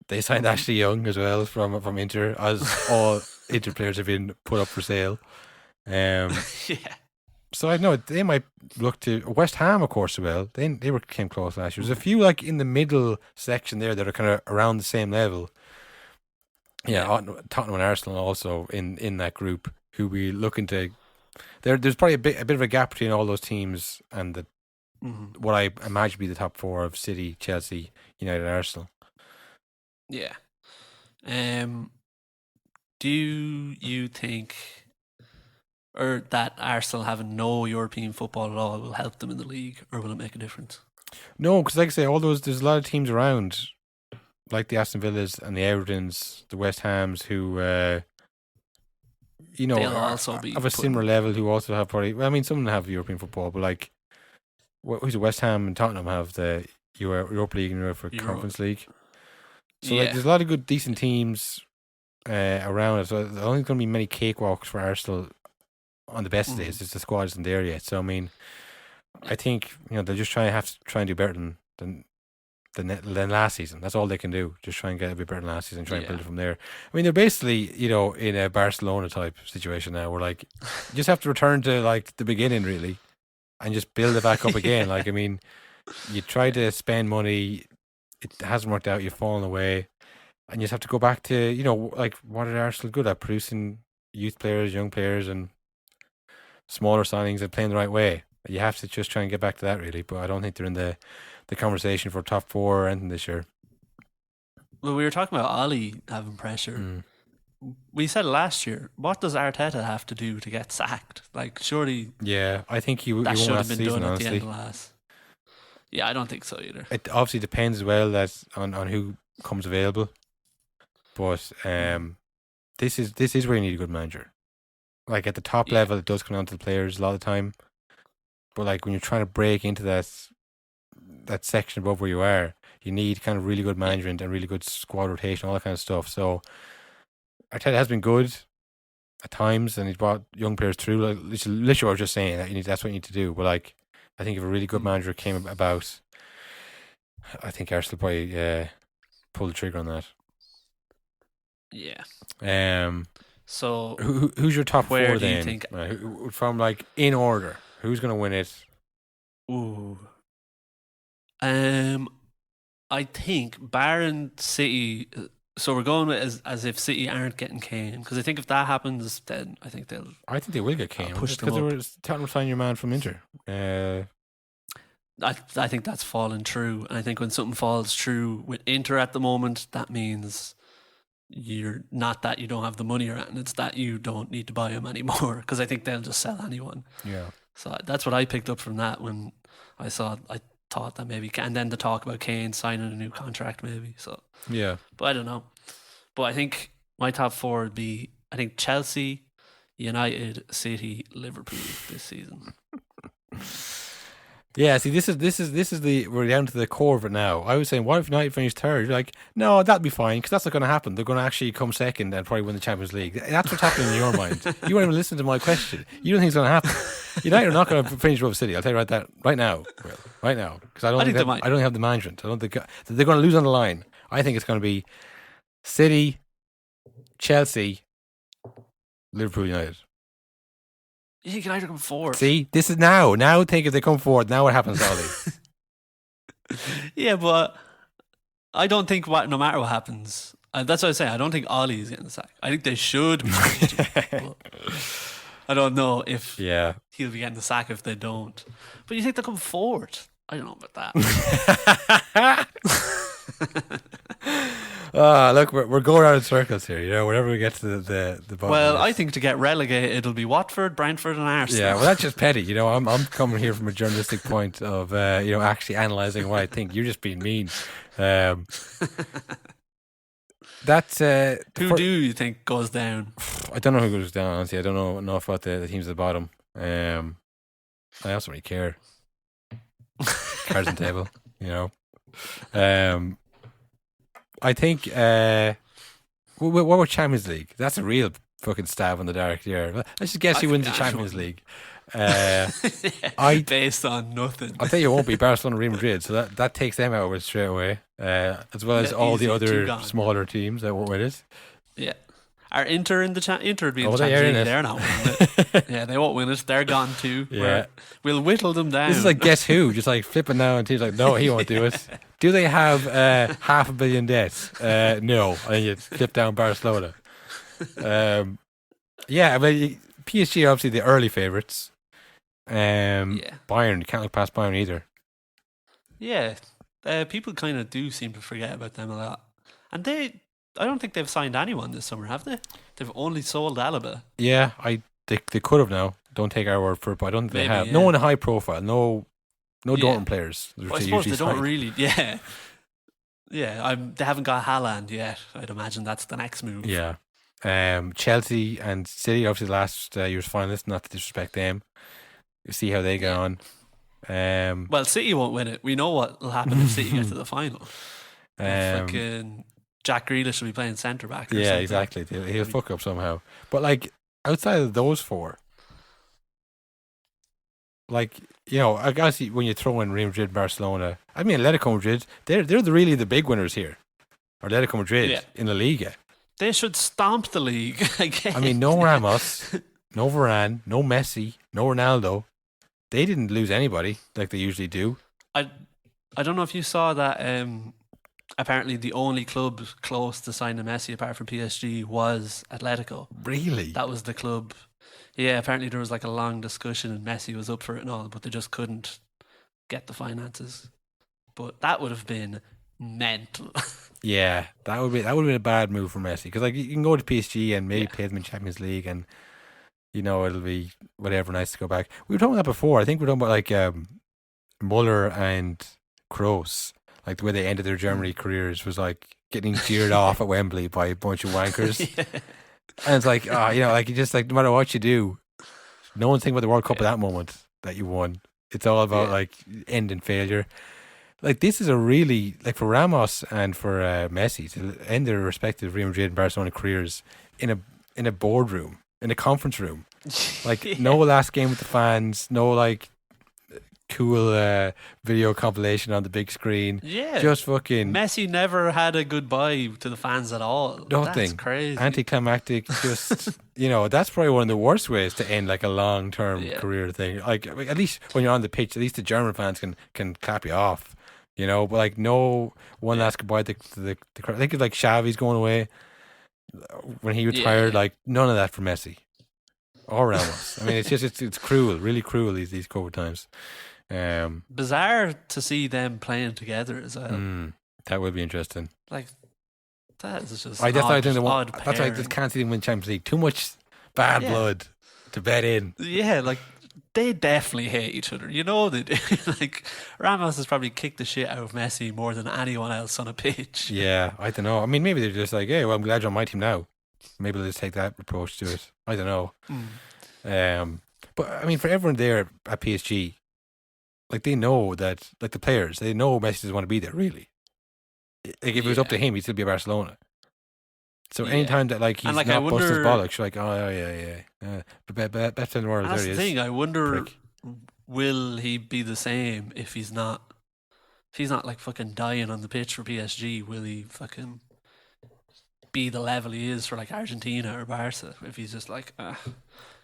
They signed Ashley Young as well from Inter, as all Inter players have been put up for sale. So I know they might look to West Ham, of course, as well. They came close last year. There's a few like in the middle section there that are kind of around the same level. Yeah, Tottenham and Arsenal also in that group who we looking to. There's probably a bit of a gap between all those teams and what I imagine be the top four of City, Chelsea, United, and Arsenal. Yeah. Do you think, or that Arsenal having no European football at all will help them in the league, or will it make a difference? No, because like I say, there's a lot of teams around, like the Aston Villas and the Evertons, the West Hams, who they'll also be of a similar level, who also have probably. Well, I mean, some of them have European football, but like, who's West Ham and Tottenham have the Europa League and Europa Conference League. So like, there's a lot of good, decent teams around it. So I don't think there's going to be many cakewalks for Arsenal on the best of days. The squad isn't there yet. So I mean, I think they'll just try and do better than last season. That's all they can do. Just try and get a bit better than last season. Try and build it from there. I mean, they're basically in a Barcelona type situation now, where like you just have to return to like the beginning really, and just build it back up again. Like I mean, you try to spend money. It hasn't worked out. You've fallen away, and you just have to go back to like what are Arsenal good at? Producing youth players, young players, and smaller signings and playing the right way. You have to just try and get back to that really. But I don't think they're in the conversation for top four or anything this year. Well, we were talking about Ole having pressure. We said last year, what does Arteta have to do to get sacked? Like, surely. Yeah, I think he that won't should last have been season, done at honestly. the end of last. Yeah, I don't think so either. It obviously depends as well on who comes available, but this is where you need a good manager. Like at the top level, it does come down to the players a lot of the time, but like when you're trying to break into that section above where you are, you need kind of really good management and really good squad rotation, all that kind of stuff. So Arteta has been good. at times, and he's brought young players through. Like literally what I was just saying, that that's what you need to do. But like, I think if a really good manager came about, I think Arsenal probably pull the trigger on that. Yeah. So So who's your top where four do you then? think? From like in order, who's going to win it? Ooh. I think Barron City. So we're going as if City aren't getting Kane, because I think if that happens, then I think they'll. I think they will get Kane push them because they up. were Tottenham signing your man from Inter. I think that's fallen true, and I think when something falls true with Inter at the moment, that means you're not that you don't have the money or anything, it's that you don't need to buy him anymore, because I think they'll just sell anyone. Yeah. So that's what I picked up from that when I thought that maybe, and then the talk about Kane signing a new contract maybe. So Yeah. but I don't know. But I think my top four would be, I think, Chelsea, United, City, Liverpool this season. Yeah, see, this is we're down to the core of it now. I was saying, what if United finish third? You're like, no, that'll be fine, because that's not going to happen. They're going to actually come second and probably win the Champions League. That's what's happening in your mind. You won't even listen to my question. You don't think it's going to happen. United are not going to finish above City. I'll tell you right now, because I don't think I don't have the management. I don't think they're going to lose on the line. I think it's going to be City, Chelsea, Liverpool, United. You think United come forward? See, this is now. Now think if they come forward, now what happens, Ollie? Yeah, but I don't think no matter what happens, that's what I say. I don't think Ollie is getting the sack. I think they should be changing, but I don't know if he'll be getting the sack if they don't. But you think they'll come forward? I don't know about that. Look, we're going around in circles here. You know, whenever we get to the bottom. Well, I think to get relegated, it'll be Watford, Brentford, and Arsenal. Yeah, well, that's just petty. You know, I'm coming here from a journalistic point of actually analysing what I think. You're just being mean. That's who do you think goes down? I don't know who goes down. Honestly, I don't know enough about the teams at the bottom. I also really care. Cards on the table, you know. I think what about Champions League? That's a real fucking stab in the dark here. Let's just guess who wins the Champions League. Based on nothing. I'll tell you, it won't be Barcelona, Real Madrid, so that takes them out of it straight away. As well as all the other smaller teams that won't win it. Yeah. Are Inter in the Inter would be in the they Champions are League. They're not winning it. Yeah, they won't win it. They're gone too. Yeah. We'll whittle them down. This is like Guess Who, just like flipping now, and teams like, no, he won't do it. Do they have $500 million debt? No. And you flip down Barcelona. Yeah, I mean, PSG are obviously the early favourites. Bayern, you can't look past Bayern either. Yeah, people kind of do seem to forget about them a lot. And I don't think they've signed anyone this summer, have they? They've only sold Alaba. Yeah, they could have now. Don't take our word for it, but I don't think they have. Yeah. No one high profile, no Dortmund players. Well, I suppose they don't really. Yeah, yeah. They haven't got Haaland yet. I'd imagine that's the next move. Yeah. Chelsea and City, obviously last year's finalists. Not to disrespect them. You see how they get on. Well, City won't win it. We know what will happen if City get to the final. Fucking Jack Grealish will be playing centre back. Yeah, something. exactly. He'll fuck up somehow. But like outside of those four, like, you know, I guess when you throw in Real Madrid, Barcelona, I mean Atletico Madrid, they're really the big winners here. Or Atletico Madrid in La Liga. They should stomp the league. I mean, no Ramos, no Varane, no Messi, no Ronaldo. They didn't lose anybody like they usually do. I don't know if you saw that. Apparently, the only club close to signing Messi, apart from PSG, was Atletico. Really? That was the club. Yeah, apparently there was like a long discussion, and Messi was up for it and all, but they just couldn't get the finances. But that would have been mental. Yeah, that would have been a bad move for Messi, because like you can go to PSG and maybe play them in Champions League, and you know it'll be whatever, nice to go back. We were talking about that before. I think we were talking about like Muller and Kroos, like the way they ended their Germany careers was like getting jeered off at Wembley by a bunch of wankers. And it's like, like you just like no matter what you do, no one's thinking about the World Cup at that moment that you won. It's all about like end in failure. Like this is a really like for Ramos and for Messi to end their respective Real Madrid and Barcelona careers in a boardroom in a conference room. Like no last game with the fans, no like cool video compilation on the big screen. Yeah. Just fucking Messi never had a goodbye to the fans at all. nothing. That's crazy. Anticlimactic. Just that's probably one of the worst ways to end like a long term Yeah. career thing. Like at least when you're on the pitch, at least the German fans can clap you off. But like no one last goodbye to the crowd. I think it's like Xavi's going away when he retired. Yeah. Like none of that for Messi or Ramos. I mean, it's just it's cruel, really cruel these COVID times. Bizarre to see them playing together as well. That would be interesting. Like that is just That's why I think odd that's why I pairing. just can't see them win Champions League. Too much bad blood to bet in. Yeah, like they definitely hate each other. You know they do. Like Ramos has probably kicked the shit out of Messi more than anyone else on a pitch. Yeah, I don't know. I mean, maybe they're just like, hey, well, I'm glad you're on my team now. Maybe they'll just take that approach to it. I don't know. But I mean, for everyone there at PSG, like they know that, like the players, they know Messi doesn't want to be there. Really, like if it was up to him, he'd still be at Barcelona. So anytime that like he's And, like, not I busting his wonder- bollocks, you're like, oh yeah, best in the world. And that's There the he is. thing. I wonder, Prick. will he be the same if he's not? If he's not like fucking dying on the pitch for PSG, will he fucking be the level he is for like Argentina or Barca? If he's just like,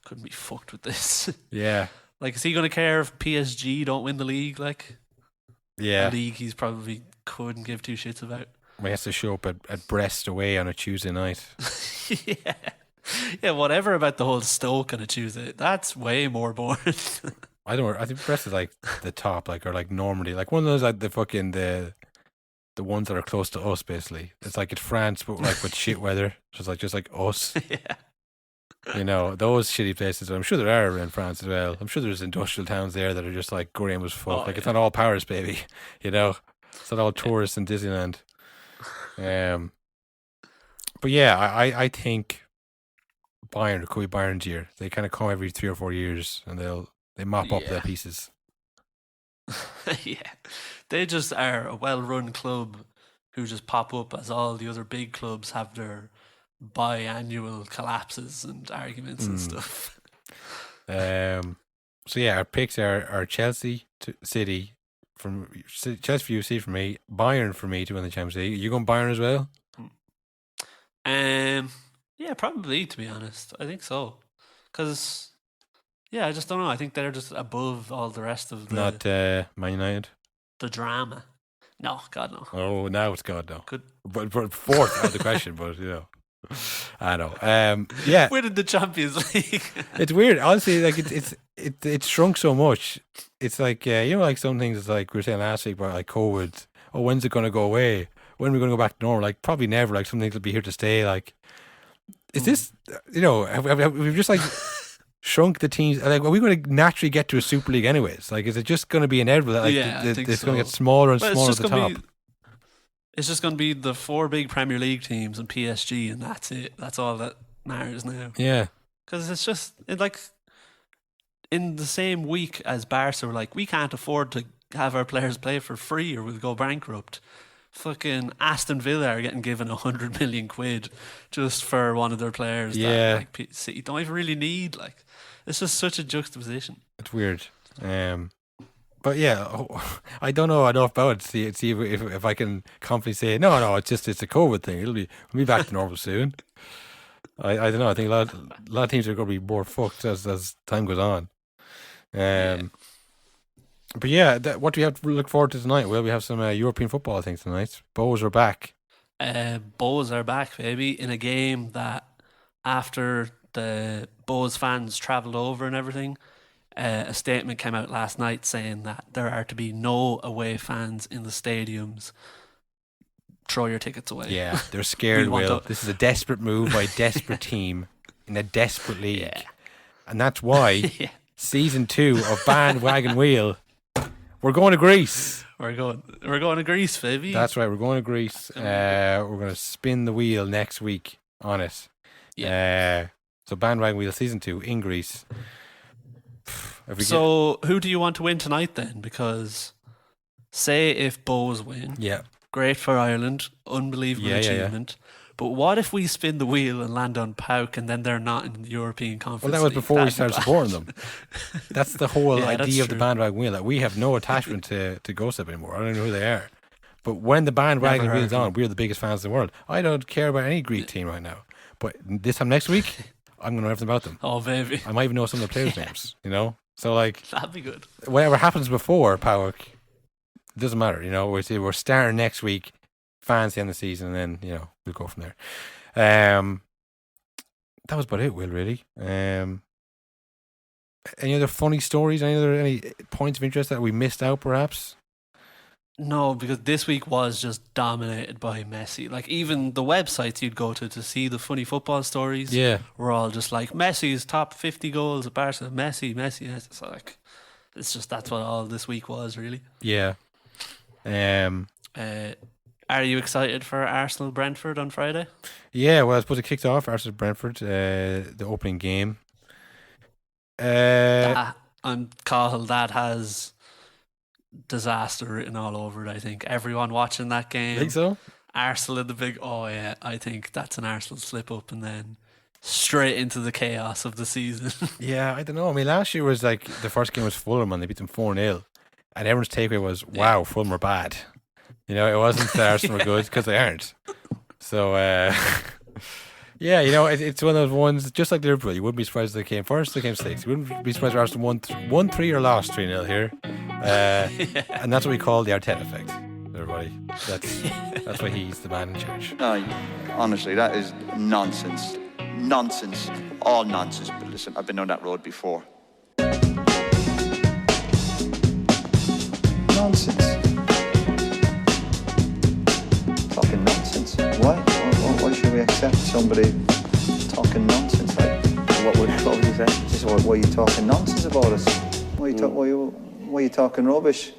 couldn't be fucked with this. Yeah, Like, is he going to care if PSG don't win the league? Like, yeah. a league he's probably couldn't give two shits about. He has to show up at Brest away on a Tuesday night. Yeah. Yeah, whatever about the whole Stoke on a Tuesday. That's way more boring. I don't. I think Brest is like the top, like or like normally like one of those like the fucking the ones that are close to us. Basically, it's like it's France, but like with shit weather. So it's just like us. Yeah. Those shitty places. I'm sure there are in France as well. I'm sure there's industrial towns there that are just like grim as fuck. Oh, like it's yeah. not all Paris, baby. It's not all tourists in Disneyland. But yeah, I think Bayern, it could be Bayern's year. They kind of come every 3 or 4 years and they mop up Yeah. their pieces. Yeah. They just are a well run club who just pop up as all the other big clubs have their biannual collapses and arguments and stuff. So yeah, our picks are Chelsea to City Chelsea for you, City for me, Bayern for me to win the Champions League. Are you going Bayern as well? Yeah, probably, to be honest. I think so. Because, yeah, I just don't know. I think they're just above all the rest of the Not Man United. the drama. No, God, no. Oh, now it's God no. Good. But fourth out of the question, but I know. Yeah, Winning the Champions League. it's weird. Honestly, like it's shrunk so much. It's like like some things. It's like we were saying last week about like COVID. Oh, when's it going to go away? When are we going to go back to normal? Like probably never. Like some things will be here to stay. Like is this? We've just like shrunk the teams. Like are we going to naturally get to a Super League anyways? Like is it just going to be inevitable that like Yeah, I think it's going to so. get smaller and Well, smaller at the top? It's just going to be the 4 big Premier League teams and PSG, and that's it. That's all that matters now. Yeah. Because it's just like in the same week as Barca were like, we can't afford to have our players play for free or we'll go bankrupt. Fucking Aston Villa are getting given 100 million quid just for one of their players. Yeah. That, like, City don't even really need. Like, it's just such a juxtaposition. It's weird. But yeah, I don't know enough about it. See if I can confidently say no. It's a COVID thing. We'll be back to normal soon. I don't know. I think a lot of teams are going to be more fucked as time goes on. But yeah, what do we have to look forward to tonight? Well, we have some European football, I think, tonight. Bows are back. Bows are back, baby, in a game that after the Bows fans travelled over and everything, a statement came out last night saying that there are to be no away fans in the stadiums. Throw your tickets away. Yeah, they're scared, We want Will. to- This is a desperate move by a desperate team in a desperate league. Yeah. And that's why Yeah. season 2 of Bandwagon Wheel, we're going to Greece. We're going to Greece, baby. That's right, we're going to Greece. We're going to spin the wheel next week on it. Yeah. So Bandwagon Wheel season 2 in Greece. So who do you want to win tonight then? Because say if Bows win, yeah, great for Ireland, unbelievable Yeah. achievement. But what if we spin the wheel and land on PAOK and then they're not in the European Well, Conference that was League? before we That'd be started bad. supporting them. That's the whole Yeah, that's idea of the true. bandwagon wheel. Like, we have no attachment to Ghost anymore. I don't know who they are. But when the bandwagon Never heard wheel's of on, we're the biggest fans in the world. I don't care about any Greek team right now. But this time next week, I'm going to know everything about them. Oh, baby. I might even know some of the players' names, you know? So, like, That'd be good. whatever happens before PAOK, it doesn't matter, you know? We're starting next week, fans the end of the season, and then, you know, we'll go from there. That was about it, Will, really. Any other funny stories? Any points of interest that we missed out, perhaps? No, because this week was just dominated by Messi. Like, even the websites you'd go to see the funny football stories Yeah. were all just like, Messi's top 50 goals at Barca, Messi. So, like, it's just, that's what all this week was, really. Yeah. Are you excited for Arsenal-Brentford on Friday? Yeah, well, I suppose it kicked off Arsenal-Brentford, the opening game. And Cathal, that has disaster written all over it, I think. Everyone watching that game. Think so? Arsenal in the big, oh yeah, I think that's an Arsenal slip up and then straight into the chaos of the season. Yeah, I don't know. I mean, last year was like the first game was Fulham and they beat them 4-0. And everyone's takeaway was, wow, Fulham are bad. You know, it wasn't that Arsenal were good because they aren't. So, yeah, you know, it's one of those ones, just like Liverpool. You wouldn't be surprised if they came first, they came sixth. You wouldn't be surprised if Arsenal won 3 or lost 3-0 here. And that's what we call the Arteta effect, everybody. That's why he's the man in charge. No, honestly, that is nonsense. Nonsense. All nonsense. But listen, I've been down that road before. Nonsense. Talking nonsense. Why should we accept somebody talking nonsense? Like, what would you say? Just why are you talking nonsense about us? Why are you talking rubbish?